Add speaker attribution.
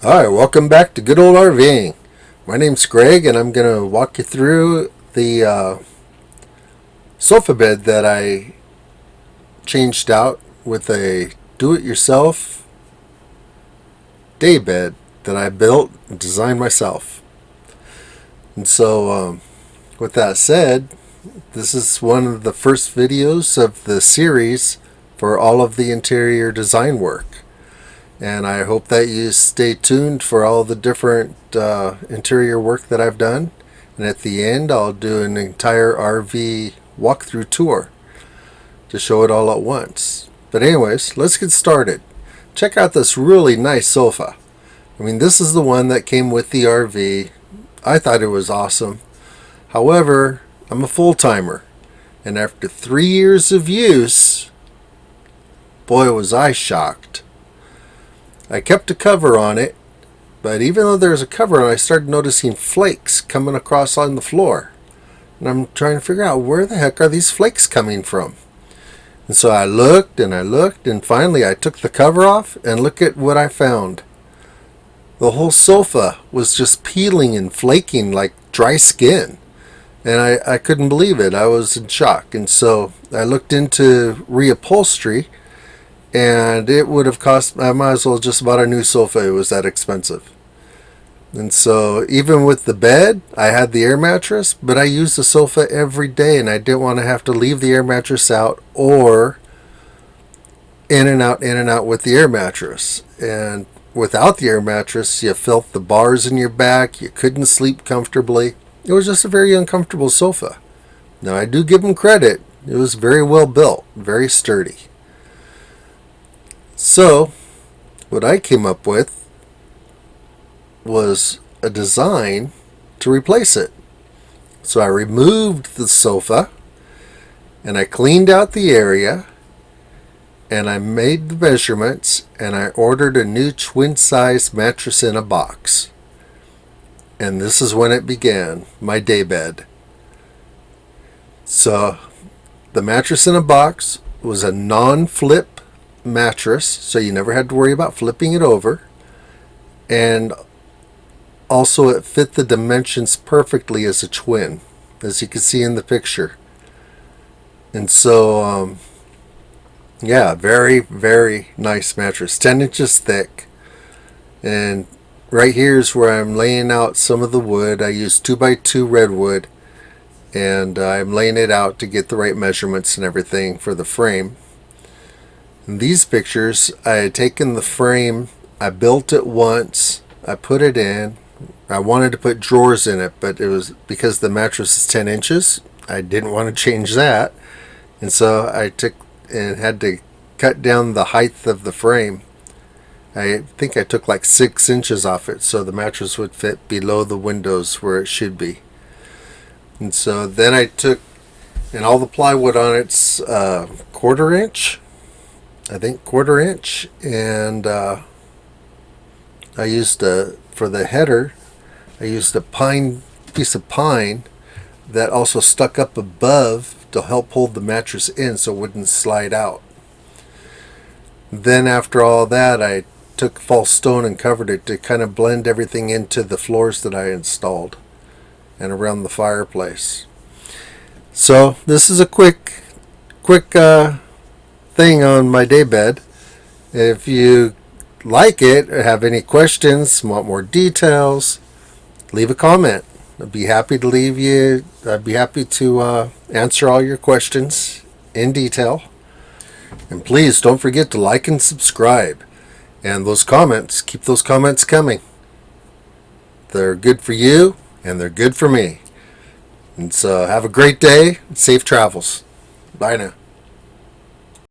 Speaker 1: Alright, welcome back to good old RVing. My name's Greg, and I'm going to walk you through the sofa bed that I changed out with a do-it-yourself daybed that I built and designed myself. And so, with that said, this is one of the first videos of the series for all of the interior design work. And I hope that you stay tuned for all the different interior work that I've done. And at the end, I'll do an entire RV walkthrough tour to show it all at once. But anyways, let's get started. Check out this really nice sofa. I mean, this is the one that came with the RV. I thought it was awesome. However, I'm a full-timer. And after 3 years of use, boy was I shocked. I kept a cover on it, but even though there's a cover on it, I started noticing flakes coming across on the floor. And I'm trying to figure out, where the heck are these flakes coming from? And so I looked, and finally I took the cover off, and look at what I found. The whole sofa was just peeling and flaking like dry skin. And I couldn't believe it. I was in shock. And so I looked into reupholstery, and it would have cost, I might as well just bought a new sofa. It was that expensive. And so even with the bed, I had the air mattress, but I used the sofa every day, and I didn't want to have to leave the air mattress out or in and out with the air mattress. And without the air mattress, you felt the bars in your back. You couldn't sleep comfortably. It was just a very uncomfortable sofa. Now, I do give them credit. It was very well built, very sturdy. So, what I came up with was a design to replace it. So I removed the sofa, and I cleaned out the area, and I made the measurements, and I ordered a new twin-size mattress in a box. And this is when it began, my daybed. So, the mattress in a box was a non-flip mattress, so you never had to worry about flipping it over, and also it fit the dimensions perfectly as a twin, as you can see in the picture. And so yeah, very, very nice mattress, 10 inches thick. And right here is where I'm laying out some of the wood. I used 2x2 redwood, and I'm laying it out to get the right measurements and everything for the frame. In these pictures, I had taken the frame, I built it once, I put it in. I wanted to put drawers in it, but it was because the mattress is 10 inches. I didn't want to change that. And so I took and had to cut down the height of the frame. I think I took like 6 inches off it, so the mattress would fit below the windows where it should be. And so then I took, and all the plywood on it's 1/4 inch. I think 1/4 inch, and I used for the header, I used a piece of pine that also stuck up above to help hold the mattress in so it wouldn't slide out. Then after all that, I took false stone and covered it to kind of blend everything into the floors that I installed and around the fireplace. So this is a quick thing on my daybed. If you like it or have any questions, want more details, leave a comment. I'd be happy to answer all your questions in detail. And please don't forget to like and subscribe. And those comments, keep those comments coming. They're good for you, and they're good for me. And so have a great day, safe travels. Bye now.